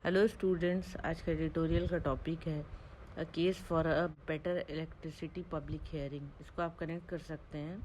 Hello students, आज का editorial का टॉपिक है a case for a better electricity public hearing. इसको आप कनेक्ट कर सकते हैं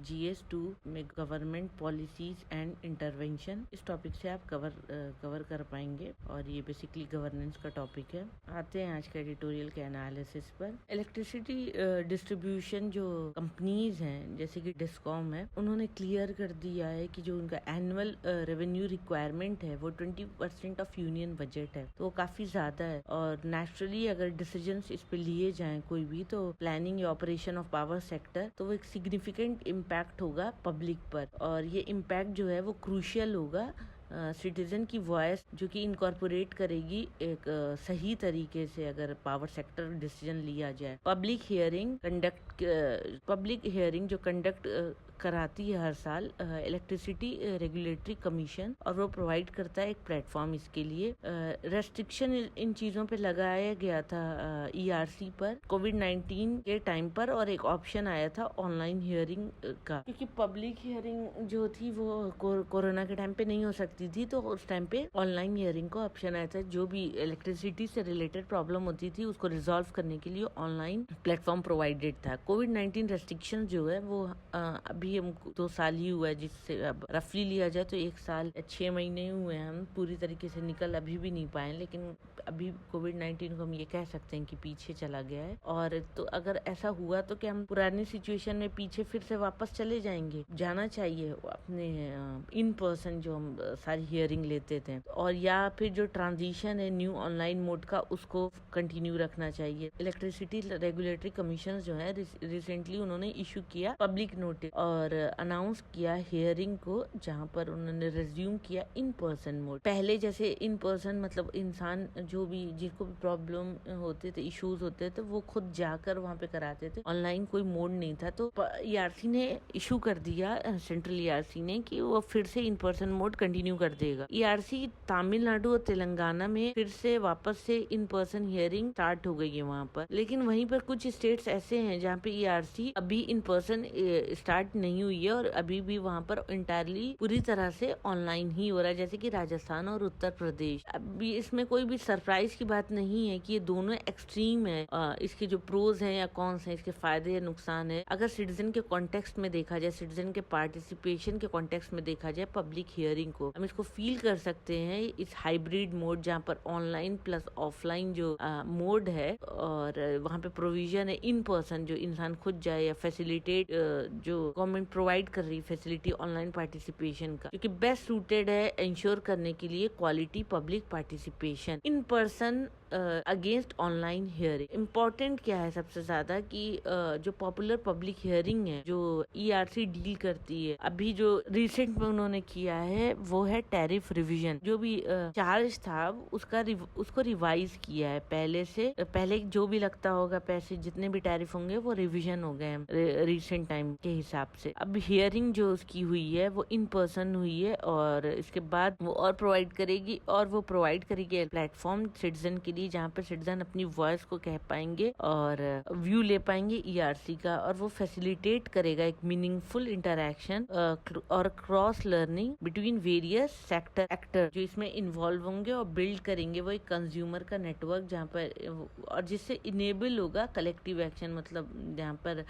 GS2 में गवर्नमेंट पॉलिसीज एंड इंटरवेंशन। इस टॉपिक से आप कवर कर पाएंगे और ये बेसिकली गवर्नेंस का टॉपिक है। आते हैं आज का एडिटोरियल के एनालिसिस पर। इलेक्ट्रिसिटी डिस्ट्रीब्यूशन जो कंपनीज हैं जैसे कि डिस्कॉम है, उन्होंने क्लियर कर दिया है कि जो उनका एनुअल रेवेन्यू रिक्वायरमेंट है वो 20% ऑफ यूनियन बजट है, तो वो काफी ज्यादा है। और नेचुरली अगर डिसीजंस इस पे लिए जाएं कोई भी, तो प्लानिंग या ऑपरेशन ऑफ पावर सेक्टर, तो वो एक सिग्निफिकेंट इम्पैक्ट होगा पब्लिक पर। और ये इम्पैक्ट जो है वो क्रूशियल होगा सिटीजन की वॉइस, जो कि इनकॉर्पोरेट करेगी एक सही तरीके से अगर पावर सेक्टर डिसीजन लिया जाए। पब्लिक हियरिंग जो कंडक्ट कराती है हर साल इलेक्ट्रिसिटी रेगुलेटरी कमीशन, और वो प्रोवाइड करता है एक प्लेटफॉर्म इसके लिए। रेस्ट्रिक्शन इन चीजों पे लगाया गया था ERC पर कोविड-19 के टाइम पर, और एक ऑप्शन आया था ऑनलाइन हियरिंग का, क्योंकि पब्लिक हियरिंग जो थी वो कोरोना के टाइम पे नहीं हो सकती थी, तो उस टाइम पे ऑनलाइन हियरिंग का ऑप्शन आया था। जो भी इलेक्ट्रिसिटी से रिलेटेड प्रॉब्लम होती थी उसको रिजॉल्व करने के लिए ऑनलाइन प्लेटफॉर्म प्रोवाइडेड था। कोविड-19 रेस्ट्रिक्शन जो है वो अभी हमको 2 साल ही हुआ है, जिससे अब रफली लिया जाए तो 1 साल 6 महीने हुए हैं। हम पूरी तरीके से निकल अभी भी नहीं पाए, लेकिन अभी कोविड-19 को हम ये कह सकते हैं कि पीछे चला गया है। और तो अगर ऐसा हुआ तो क्या हम पुरानी सिचुएशन में पीछे फिर से वापस चले जाएंगे? जाना चाहिए अपने इन पर्सन जो हम सारी हियरिंग लेते थे, और या फिर जो ट्रांजिशन है न्यू ऑनलाइन मोड का, उसको कंटिन्यू रखना चाहिए। इलेक्ट्रिसिटी रेगुलेटरी कमीशन जो है रिसेंटली उन्होंने इशू किया पब्लिक नोटिस और अनाउंस किया हियरिंग को, जहां पर उन्होंने रिज्यूम किया इन पर्सन मोड। पहले जैसे इन पर्सन मतलब इंसान जो भी जिनको भी प्रॉब्लम होते थे, इश्यूज होते थे, वो खुद जाकर वहां पे कराते थे। ऑनलाइन कोई मोड नहीं था, तो ERC ने इशू कर दिया, सेंट्रल ERC ने, कि वो फिर से इन पर्सन मोड कंटिन्यू कर देगा। ERC तमिलनाडु और तेलंगाना में फिर से वापस से इन पर्सन हियरिंग स्टार्ट हो गई है वहाँ पर। लेकिन वहीं पर कुछ स्टेट्स ऐसे हैं जहाँ पे ERC अभी इन पर्सन स्टार्ट नहीं हुई है, और अभी भी वहाँ पर इंटायरली पूरी तरह से ऑनलाइन ही हो रहा है, जैसे कि राजस्थान और उत्तर प्रदेश। अभी इसमें कोई भी सरप्राइज की बात नहीं है कि ये दोनों एक्सट्रीम है। इसके जो प्रोज हैं या कॉन्स हैं, इसके फायदे या नुकसान है, अगर सिटीजन के कॉन्टेक्स्ट में देखा जाए, सिटीजन के पार्टिसिपेशन के कॉन्टेक्स्ट में देखा जाए पब्लिक हियरिंग को, हम इसको फील कर सकते हैं इस हाइब्रिड मोड, जहाँ पर ऑनलाइन प्लस ऑफलाइन जो मोड है, और वहाँ पे प्रोविजन है इन पर्सन, जो इंसान खुद जाए, या फैसिलिटेट जो गवर्नमेंट प्रोवाइड कर रही फैसिलिटी ऑनलाइन पार्टिसिपेशन का, क्योंकि बेस्ट सूटेड है इंश्योर करने के लिए quality public participation in person against online hearing. Important क्या है सबसे ज्यादा कि जो पॉपुलर पब्लिक हियरिंग है जो ERC डील करती है, अभी जो रिसेंट में उन्होंने किया है वो है टैरिफ रिवीजन। जो भी चार्ज था उसको रिवाइज किया है पहले जो भी लगता होगा पैसे, जितने भी टैरिफ होंगे वो रिवीजन हो गए हैं रिसेंट टाइम के हिसाब से। अब हियरिंग जो उसकी हुई है वो इन पर्सन हुई है, और इसके बाद वो और प्रोवाइड करेगी, और वो प्रोवाइड करेगी प्लेटफॉर्म सिटीजन के लिए, जहाँ पर सिटीजन अपनी वॉइस को कह पाएंगे और व्यू ले पाएंगे ERC का, और वो फैसिलिटेट करेगा एक मीनिंगफुल इंटरैक्शन और cross learning between various sector actor जो इसमें इन्वॉल्व होंगे, और बिल्ड करेंगे वो एक कंज्यूमर का नेटवर्क, जहाँ पर और जिससे इनेबल होगा कलेक्टिव एक्शन, मतलब जहाँ पर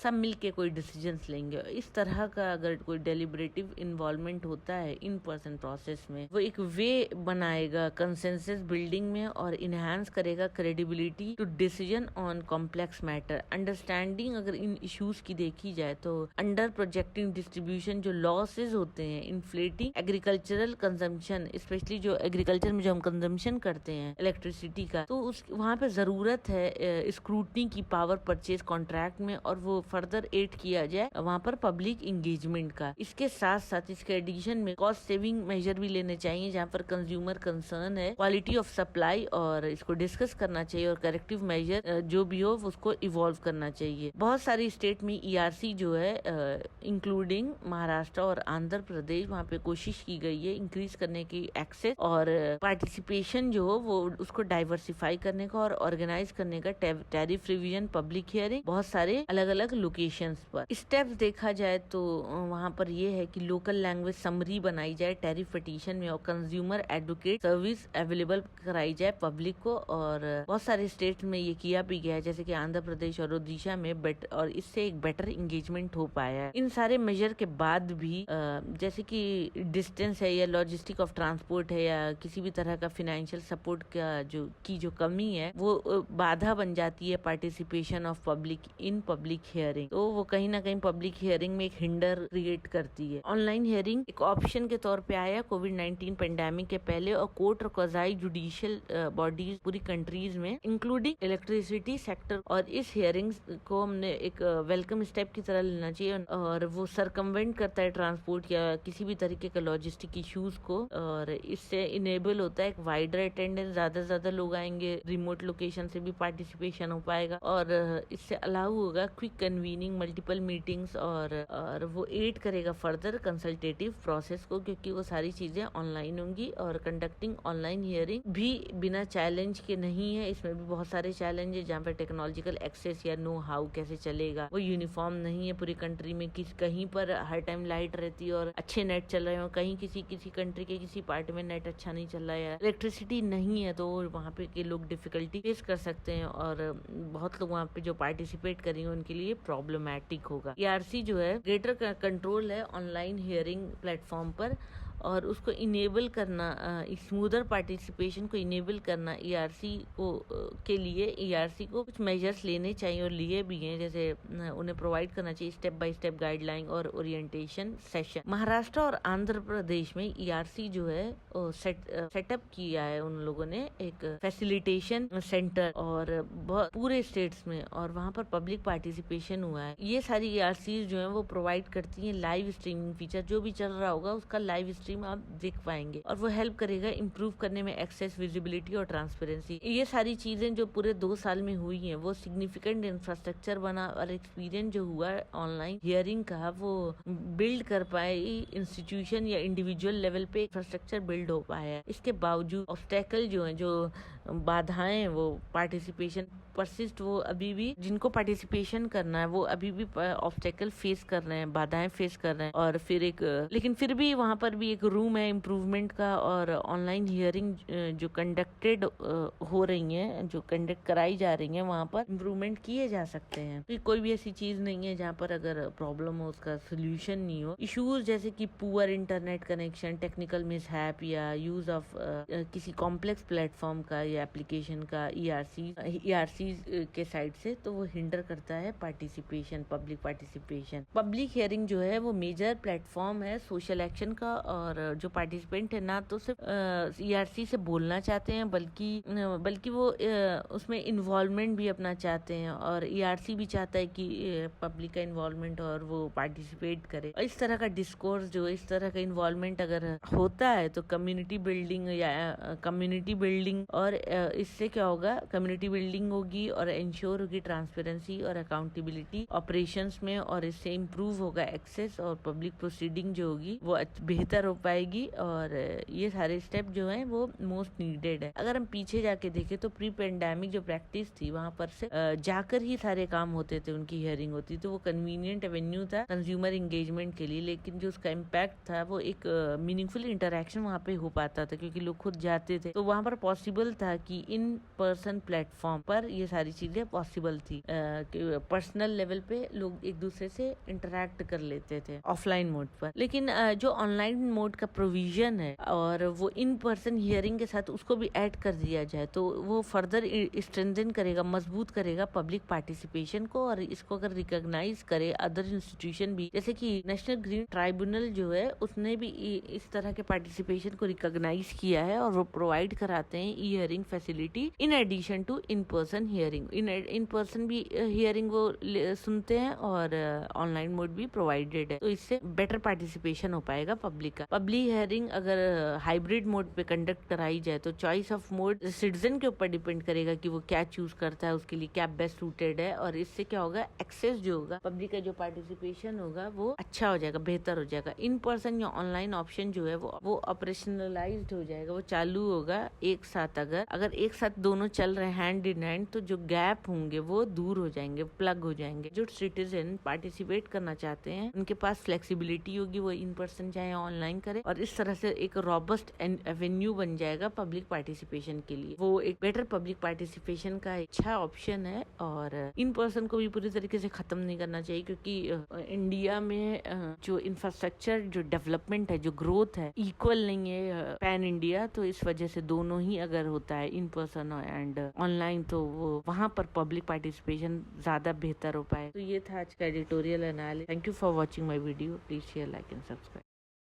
सब मिलके कोई डिसीजंस लेंगे। इस तरह का अगर कोई डेलिब्रेटिव इन्वॉल्वमेंट होता है इन पर्सन प्रोसेस में, वो एक वे बनाएगा कंसेंसस बिल्डिंग में, और इनहांस करेगा credibility to decision on complex matter. Understanding अगर इन इश्यूज की देखी जाए तो अंडर प्रोजेक्टिंग डिस्ट्रीब्यूशन जो लॉसेज होते हैं, इन्फ्लेटिंग एग्रीकल्चरल कंजम्पशन, स्पेशली जो एग्रीकल्चर में जो हम कंजम्पशन करते हैं इलेक्ट्रिसिटी का, तो उस वहाँ पे जरूरत है स्क्रूटनी की पावर परचेज कॉन्ट्रैक्ट में, और वो फर्दर एड किया जाए वहाँ पर पब्लिक इंगेजमेंट का। इसके साथ साथ इसके एडिशन में कॉस्ट सेविंग मेजर भी लेने चाहिए, जहाँ पर कंज्यूमर कंसर्न है, क्वालिटी ऑफ सप्लाई, और इसको डिस्कस करना चाहिए, और करेक्टिव मेजर जो भी हो उसको इवॉल्व करना चाहिए। बहुत सारी स्टेट में ERC जो है इंक्लूडिंग महाराष्ट्र और आंध्र प्रदेश, वहाँ पे कोशिश की गई है इंक्रीज करने की एक्सेस और पार्टिसिपेशन जो हो वो उसको डाइवर्सिफाई करने का और ऑर्गेनाइज करने का। टैरिफ रिवीजन, पब्लिक हियरिंग, बहुत सारे अलग अलग लोकेशंस पर। स्टेप्स देखा जाए तो वहाँ पर ये है कि लोकल लैंग्वेज समरी बनाई जाए टैरिफ पिटीशन में और कंज्यूमर एडवोकेट सर्विस अवेलेबल कराई जाए पब्लिक को। और बहुत सारे स्टेट में ये किया भी गया है, जैसे कि आंध्र प्रदेश और ओडिशा में, और इससे एक बेटर इंगेजमेंट हो पाया है। इन सारे मेजर के बाद भी जैसे कि डिस्टेंस है या लॉजिस्टिक ऑफ ट्रांसपोर्ट है या किसी भी तरह का फाइनेंशियल सपोर्ट का जो कमी है वो बाधा बन जाती है participation of public in public hearing. तो वो कहीं ना कहीं पब्लिक हियरिंग में एक हिंडर क्रिएट करती है। ऑनलाइन हियरिंग एक ऑप्शन के तौर पे आया कोविड-19 पेंडेमिक के पहले, और कोर्ट और क्वाज़ाई जुडिशियल बॉडीज पूरी कंट्रीज में इंक्लूडिंग इलेक्ट्रिसिटी सेक्टर, और इस हियरिंग्स को हमने एक वेलकम स्टेप की तरह लेना चाहिए। और वो सरकमवेंट करता है ट्रांसपोर्ट या किसी भी तरीके के लॉजिस्टिक इश्यूज को, और इससे इनेबल होता है एक वाइडर अटेंडेंस, ज्यादा से ज्यादा लोग आएंगे, रिमोट लोकेशन से भी पार्टिसिपेशन हो पाएगा, और इससे अलाउ होगा क्विक कन्वीनिंग मल्टीपल मीटिंग्स, और वो एड करेगा फर्दर कंसल्टेटिव प्रोसेस को, क्योंकि वो सारी चीजें ऑनलाइन होंगी। और कंडक्टिंग ऑनलाइन हियरिंग भी बिना चैलेंज के नहीं है, इसमें भी बहुत सारे चैलेंज है, जहाँ पर टेक्नोलॉजिकल एक्सेस या नो हाउ कैसे चलेगा वो यूनिफॉर्म नहीं है पूरी कंट्री में। कहीं पर हर टाइम लाइट रहती है और अच्छे नेट चल रहे हो, कहीं किसी कंट्री के किसी पार्ट में नेट अच्छा नहीं चल रहा है, इलेक्ट्रिसिटी नहीं है, तो वहाँ पे के लोग डिफिकल्टी फेस कर सकते हैं, और बहुत लोग वहाँ पे जो पार्टिसिपेट करेंगे उनके लिए प्रॉब्लमैटिक होगा। ईआरसी जो है ग्रेटर कंट्रोल है ऑनलाइन हियरिंग प्लेटफॉर्म पर, और उसको इनेबल करना, स्मूदर पार्टिसिपेशन को इनेबल करना ईआरसी को के लिए ईआरसी को कुछ मेजर्स लेने चाहिए और लिए भी हैं, जैसे उन्हें प्रोवाइड करना चाहिए स्टेप बाय स्टेप गाइडलाइन और ओरिएंटेशन सेशन। महाराष्ट्र और आंध्र प्रदेश में ईआरसी जो है सेटअप किया है उन लोगों ने एक फैसिलिटेशन सेंटर, और पूरे स्टेट्स में, और वहाँ पर पब्लिक पार्टिसिपेशन हुआ है। ये सारी ईआरसी जो है वो प्रोवाइड करती है लाइव स्ट्रीमिंग फीचर, जो भी चल रहा होगा उसका लाइव स्ट्रीम आप देख पाएंगे, और वो हेल्प करेगा इम्प्रूव करने में एक्सेस, विजिबिलिटी और ट्रांसपेरेंसी। ये सारी चीजें जो पूरे 2 साल में हुई हैं वो सिग्निफिकेंट इंफ्रास्ट्रक्चर बना, और एक्सपीरियंस जो हुआ ऑनलाइन हियरिंग का वो बिल्ड कर पाए, इंस्टीट्यूशन या इंडिविजुअल लेवल पे इंफ्रास्ट्रक्चर बिल्ड हो पाया है। इसके बावजूद ऑब्स्टेकल जो है, जो बाधाएं वो पार्टिसिपेशन परसिस्ट, वो अभी भी जिनको पार्टिसिपेशन करना है वो अभी भी ऑब्स्टेकल फेस कर रहे हैं, बाधाएं फेस कर रहे हैं। और लेकिन फिर भी वहाँ पर भी एक रूम है इम्प्रूवमेंट का, और ऑनलाइन हियरिंग जो कंडक्टेड हो रही हैं, जो कंडक्ट कराई जा रही हैं, वहाँ पर इम्प्रूवमेंट किए जा सकते हैं। तो कोई भी ऐसी चीज नहीं है जहाँ पर अगर प्रॉब्लम हो उसका सोल्यूशन नहीं हो। इश्यूज जैसे कि poor internet connection, technical mishap, या यूज ऑफ किसी कॉम्प्लेक्स प्लेटफॉर्म का या एप्लीकेशन का ईआरसी के साइड से, तो वो हिंडर करता है participation, public participation. Public hearing जो है वो मेजर प्लेटफॉर्म है सोशल एक्शन का, और जो पार्टिसिपेंट है ना तो सिर्फ ईआरसी से बोलना चाहते हैं, बल्कि वो उसमें इन्वॉल्वमेंट भी अपना चाहते हैं, और ईआरसी भी चाहता है कि पब्लिक का इन्वॉल्वमेंट और वो पार्टिसिपेट करे। और इस तरह का डिस्कोर्स, जो इस तरह का इन्वॉल्वमेंट अगर होता है तो कम्युनिटी बिल्डिंग और इससे क्या होगा, कम्युनिटी बिल्डिंग होगी और इंश्योर होगी ट्रांसपेरेंसी और अकाउंटेबिलिटी ऑपरेशंस में, और इससे इम्प्रूव होगा एक्सेस, और पब्लिक प्रोसीडिंग जो होगी वो बेहतर हो पाएगी। और ये सारे स्टेप जो हैं वो मोस्ट नीडेड है। अगर हम पीछे जाके देखें तो प्री पेंडेमिक जो प्रैक्टिस थी वहाँ पर से जाकर ही सारे काम होते थे, उनकी हियरिंग होती, तो वो कन्वीनियंट एवेन्यू था कंज्यूमर इंगेजमेंट के लिए, लेकिन जो उसका इम्पैक्ट था वो एक मीनिंगफुल इंटरेक्शन वहाँ पे हो पाता था, क्योंकि लोग खुद जाते थे, तो वहाँ पर पॉसिबल था कि इन पर्सन प्लेटफॉर्म पर ये सारी चीजें पॉसिबल थी, पर्सनल लेवल पे लोग एक दूसरे से इंटरेक्ट कर लेते थे ऑफलाइन मोड पर। लेकिन जो ऑनलाइन मोड का प्रोविजन है और वो इन पर्सन हियरिंग के साथ उसको भी ऐड कर दिया जाए, तो वो फर्दर स्ट्रेंथन करेगा, मजबूत करेगा पब्लिक पार्टिसिपेशन को। और इसको अगर रिकॉग्नाइज करे अदर इंस्टीट्यूशन भी, जैसे कि नेशनल ग्रीन ट्राइब्यूनल जो है उसने भी इस तरह के पार्टिसिपेशन को रिकॉग्नाइज किया है, और वो प्रोवाइड कराते हैं e hearing facility in addition to in person hearing. In person भी हियरिंग वो सुनते हैं, और ऑनलाइन मोड भी प्रोवाइडेड है, तो इससे बेटर पार्टिसिपेशन हो पाएगा पब्लिक का। पब्लिक हियरिंग अगर हाइब्रिड मोड पे कंडक्ट कराई जाए तो चॉइस ऑफ मोड सिटीजन के ऊपर डिपेंड करेगा कि वो क्या चूज करता है, उसके लिए क्या बेस्ट सूटेड है। और इससे क्या होगा, एक्सेस जो होगा, पब्लिक का जो पार्टिसिपेशन होगा वो अच्छा हो जाएगा, बेहतर हो जाएगा। इन पर्सन या ऑनलाइन ऑप्शन जो है वो ऑपरेशनलाइज्ड हो जाएगा, वो चालू होगा एक साथ अगर एक साथ दोनों चल रहे हैं हैंड इन हैंड, तो जो गैप होंगे वो दूर हो जाएंगे, प्लग हो जाएंगे। जो सिटीजन पार्टिसिपेट करना चाहते हैं उनके पास फ्लेक्सिबिलिटी होगी, वो इन पर्सन चाहे ऑनलाइन करे, और इस तरह से एक रॉबस्ट एवेन्यू बन जाएगा पब्लिक पार्टिसिपेशन के लिए। वो एक बेटर पब्लिक पार्टिसिपेशन का अच्छा ऑप्शन है। और इन पर्सन को भी पूरी तरीके से खत्म नहीं करना चाहिए, क्योंकि इंडिया में जो इंफ्रास्ट्रक्चर, जो डेवलपमेंट है, जो ग्रोथ है, इक्वल नहीं है पैन इंडिया। तो इस वजह से दोनों ही अगर होता है, इन पर्सन एंड ऑनलाइन, तो वो वहाँ पर पब्लिक पार्टिसिपेशन ज्यादा बेहतर हो पाए। तो ये था आज का editorial analysis. Thank you for watching my video. Please share, like and subscribe.